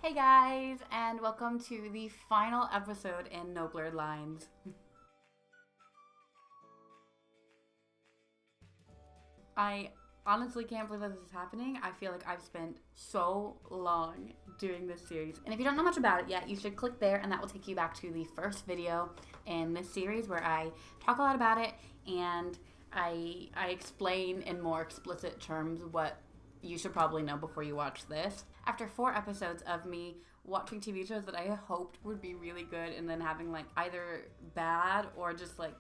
Hey guys, and welcome to the final episode in No Blurred Lines. I honestly can't believe that this is happening. I feel like I've spent so long doing this series. And if you don't know much about it yet, you should click there and that will take you back to the first video in this series where I talk a lot about it and I explain in more explicit terms what you should probably know before you watch this. After 4 episodes of me watching TV shows that I hoped would be really good and then having like either bad or just like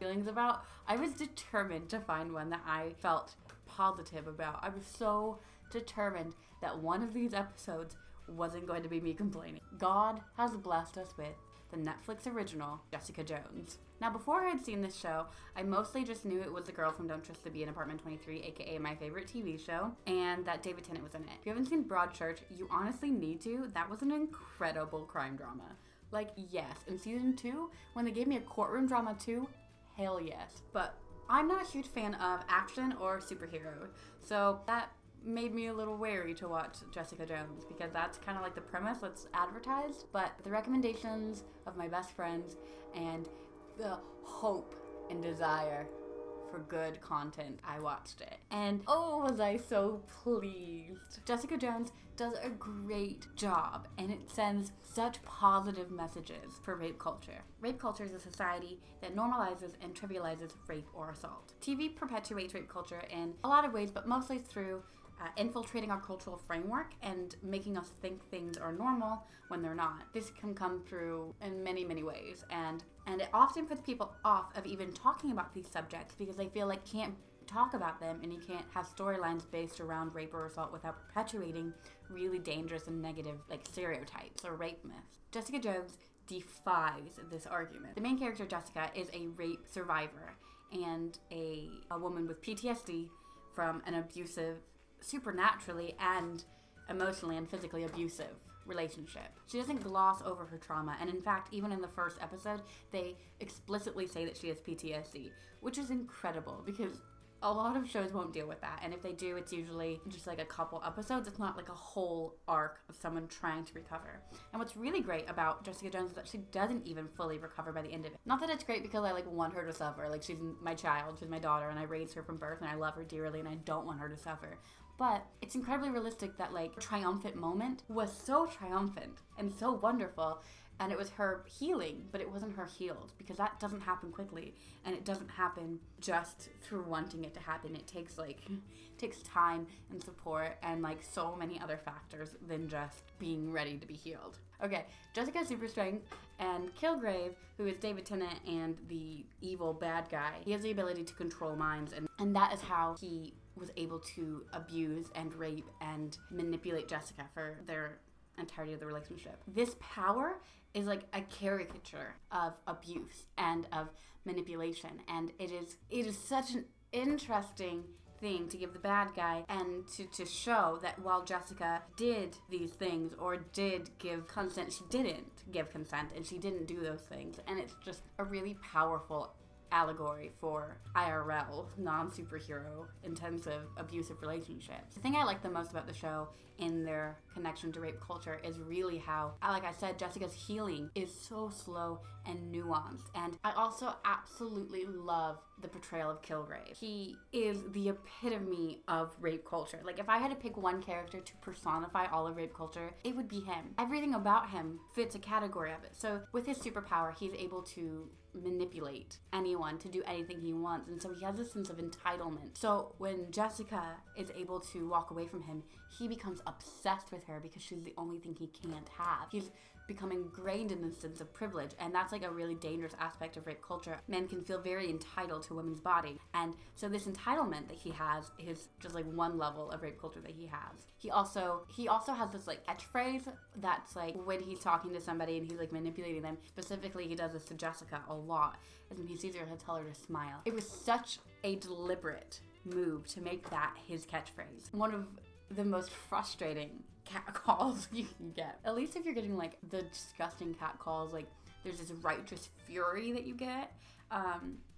feelings about, I was determined to find one that I felt positive about. I was so determined that one of these episodes wasn't going to be me complaining. God has blessed us with the Netflix original, Jessica Jones. Now, before I had seen this show, I mostly just knew it was the girl from Don't Trust the Bee in Apartment 23, aka my favorite TV show, and that David Tennant was in it. If you haven't seen Broadchurch, you honestly need to. That was an incredible crime drama. Like, yes, in season 2, when they gave me a courtroom drama too, hell yes. But I'm not a huge fan of action or superhero, so that made me a little wary to watch Jessica Jones because that's kind of like the premise that's advertised. But the recommendations of my best friends and the hope and desire for good content, I watched it. And oh, was I so pleased. Jessica Jones does a great job and it sends such positive messages for rape culture. Rape culture is a society that normalizes and trivializes rape or assault. TV perpetuates rape culture in a lot of ways, but mostly through infiltrating our cultural framework and making us think things are normal when they're not. This can come through in many, many ways, and it often puts people off of even talking about these subjects because they feel like you can't talk about them and you can't have storylines based around rape or assault without perpetuating really dangerous and negative like stereotypes or rape myths. Jessica Jones defies this argument. The main character, Jessica, is a rape survivor and a woman with PTSD from an abusive, supernaturally and emotionally and physically abusive relationship. She doesn't gloss over her trauma, and in fact, even in the first episode, they explicitly say that she has PTSD, which is incredible because a lot of shows won't deal with that, and if they do, it's usually just like a couple episodes. It's not like a whole arc of someone trying to recover. And what's really great about Jessica Jones is that she doesn't even fully recover by the end of it. Not that it's great because I like want her to suffer. Like, she's my child, she's my daughter, and I raised her from birth, and I love her dearly, and I don't want her to suffer. But it's incredibly realistic that like triumphant moment was so triumphant and so wonderful, and it was her healing, but it wasn't her healed because that doesn't happen quickly, and it doesn't happen just through wanting it to happen. It takes time and support and like so many other factors than just being ready to be healed. Okay, Jessica's super strength, and Kilgrave, who is David Tennant and the evil bad guy, he has the ability to control minds, and that is how he was able to abuse and rape and manipulate Jessica for their entirety of the relationship. This power is like a caricature of abuse and of manipulation, and it is such an interesting thing to give the bad guy and to show that while Jessica did these things or did give consent, she didn't give consent and she didn't do those things, and it's just a really powerful allegory for IRL, non-superhero, intensive, abusive relationships. The thing I like the most about the show in their connection to rape culture is really how, like I said, Jessica's healing is so slow and nuanced. And I also absolutely love the portrayal of Kilgrave. He is the epitome of rape culture. Like, if I had to pick one character to personify all of rape culture, it would be him. Everything about him fits a category of it. So with his superpower, he's able to manipulate anyone to do anything he wants, and so he has this sense of entitlement. So when Jessica is able to walk away from him, he becomes obsessed with her because she's the only thing he can't have. He's become ingrained in this sense of privilege, and that's like a really dangerous aspect of rape culture. Men can feel very entitled to a woman's body, and so this entitlement that he has is just like one level of rape culture that he has. He also has this like catchphrase that's like when he's talking to somebody and he's like manipulating them. Specifically, he does this to Jessica a lot, and when he sees her, he'll tell her to smile. It was such a deliberate move to make that his catchphrase. One of the most frustrating cat calls you can get. At least if you're getting like the disgusting cat calls, like there's this righteous fury that you get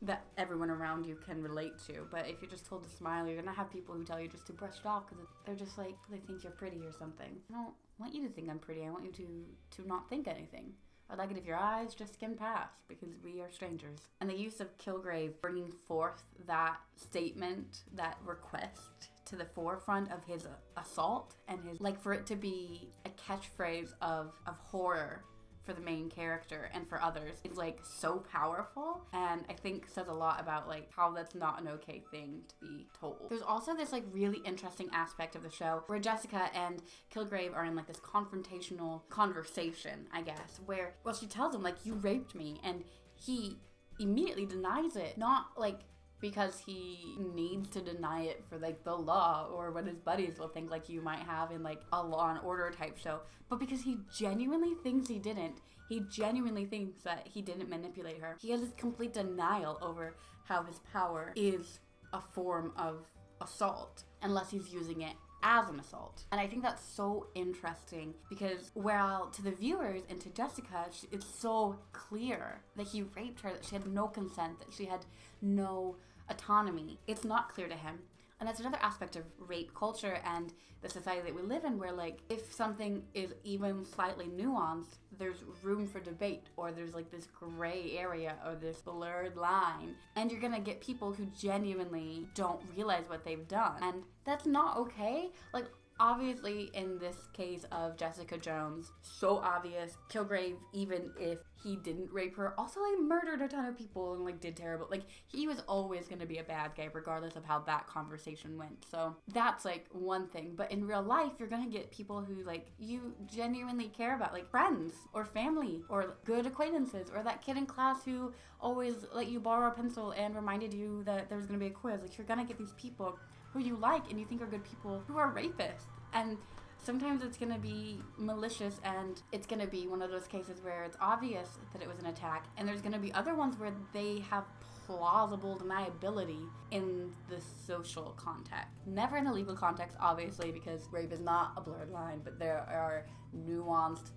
that everyone around you can relate to. But if you're just told to smile, you're gonna have people who tell you just to brush it off because they're just like, they think you're pretty or something. I don't want you to think I'm pretty. I want you to not think anything. I'd like it if your eyes just skim past, because we are strangers. And the use of Kilgrave bringing forth that statement, that request to the forefront of his assault, and his, like, for it to be a catchphrase of horror for the main character and for others is like so powerful, and I think says a lot about like how that's not an okay thing to be told. There's also this like really interesting aspect of the show where Jessica and Kilgrave are in like this confrontational conversation, I guess, where, well, she tells him like, you raped me, and he immediately denies it, not like because he needs to deny it for like the law or what his buddies will think, like you might have in like a Law and Order type show, but because he genuinely thinks he didn't. He genuinely thinks that he didn't manipulate her. He has this complete denial over how his power is a form of assault unless he's using it as an assault. And I think that's so interesting because while to the viewers and to Jessica, it's so clear that he raped her, that she had no consent, that she had no autonomy. It's not clear to him. And that's another aspect of rape culture and the society that we live in, where like if something is even slightly nuanced, there's room for debate, or there's like this gray area or this blurred line, and you're gonna get people who genuinely don't realize what they've done, and that's not okay. Like, obviously, in this case of Jessica Jones, so obvious. Kilgrave, even if he didn't rape her, also like murdered a ton of people and like did terrible. Like, he was always gonna be a bad guy regardless of how that conversation went. So that's like one thing. But in real life, you're gonna get people who like you genuinely care about, like friends or family or good acquaintances, or that kid in class who always let you borrow a pencil and reminded you that there was gonna be a quiz. Like, you're gonna get these people who you like and you think are good people who are rapists. And sometimes it's gonna be malicious, and it's gonna be one of those cases where it's obvious that it was an attack, and there's gonna be other ones where they have plausible deniability in the social context. Never in the legal context, obviously, because rape is not a blurred line, but there are nuanced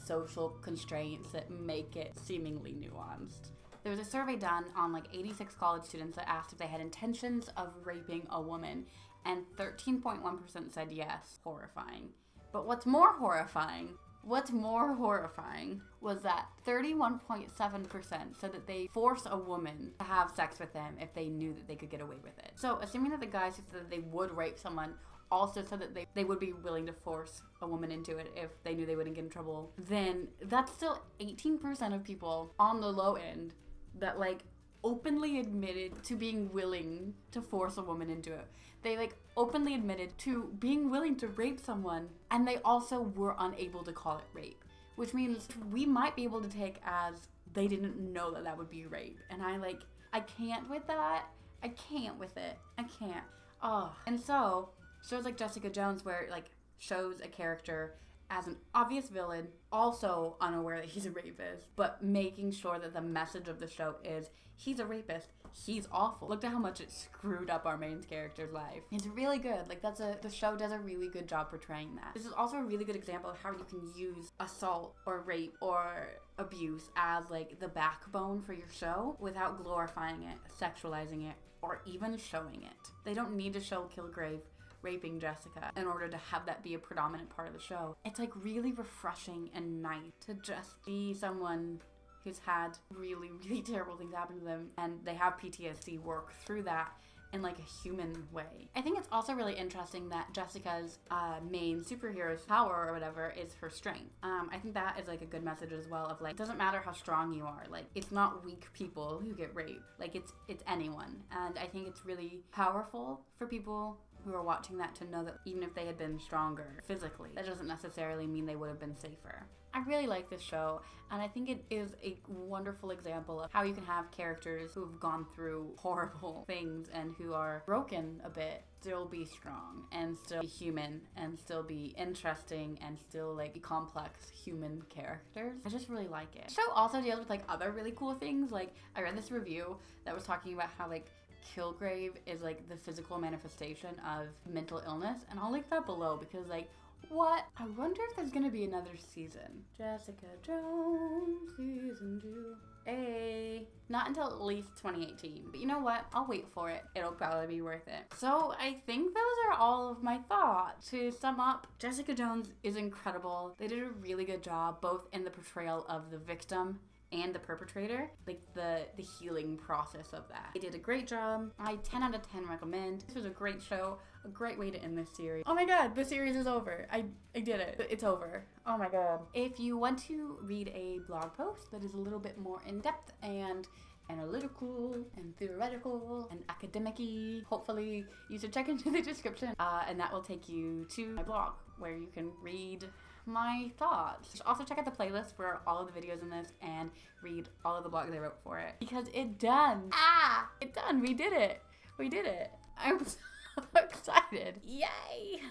social constraints that make it seemingly nuanced. There was a survey done on like 86 college students that asked if they had intentions of raping a woman, and 13.1% said yes. Horrifying. But what's more horrifying was that 31.7% said that they force a woman to have sex with them if they knew that they could get away with it. So assuming that the guys who said that they would rape someone also said that they would be willing to force a woman into it if they knew they wouldn't get in trouble, then that's still 18% of people on the low end that like openly admitted to being willing to force a woman into it. They like openly admitted to being willing to rape someone, and they also were unable to call it rape, which means we might be able to take as they didn't know that that would be rape. And I can't with that. I can't with it. I can't. Oh. And so shows like Jessica Jones, where it like shows a character as an obvious villain, also unaware that he's a rapist, but making sure that the message of the show is he's a rapist, he's awful. Look at how much it screwed up our main character's life. It's really good. Like, the show does a really good job portraying that. This is also a really good example of how you can use assault or rape or abuse as like the backbone for your show without glorifying it, sexualizing it, or even showing it. They don't need to show Kilgrave raping Jessica in order to have that be a predominant part of the show. It's like really refreshing and nice to just see someone who's had really, really terrible things happen to them, and they have PTSD work through that in like a human way. I think it's also really interesting that Jessica's main superhero's power or whatever is her strength. I think that is like a good message as well of like, it doesn't matter how strong you are, like it's not weak people who get raped, like it's anyone. And I think it's really powerful for people who are watching that to know that even if they had been stronger physically, that doesn't necessarily mean they would have been safer. I really like this show, and I think it is a wonderful example of how you can have characters who have gone through horrible things and who are broken a bit still be strong and still be human and still be interesting and still like be complex human characters. I just really like it. The show also deals with like other really cool things. Like, I read this review that was talking about how like Kilgrave is like the physical manifestation of mental illness, and I'll link that below because like What? I wonder if there's gonna be another season. Jessica Jones season 2. Hey. Not until at least 2018. But you know what? I'll wait for it. It'll probably be worth it. So I think those are all of my thoughts. To sum up, Jessica Jones is incredible. They did a really good job both in the portrayal of the victim and the perpetrator, like the healing process of that. They did a great job. I 10 out of 10 recommend. This was a great show, a great way to end this series. Oh my god, the series is over. I did it. It's over. Oh my god. If you want to read a blog post that is a little bit more in-depth and analytical and theoretical and academic-y, hopefully you should check into the description and that will take you to my blog where you can read my thoughts. Also check out the playlist for all of the videos in this and read all of the blogs I wrote for it because it's done. It's done. We did it. I'm so excited. Yay.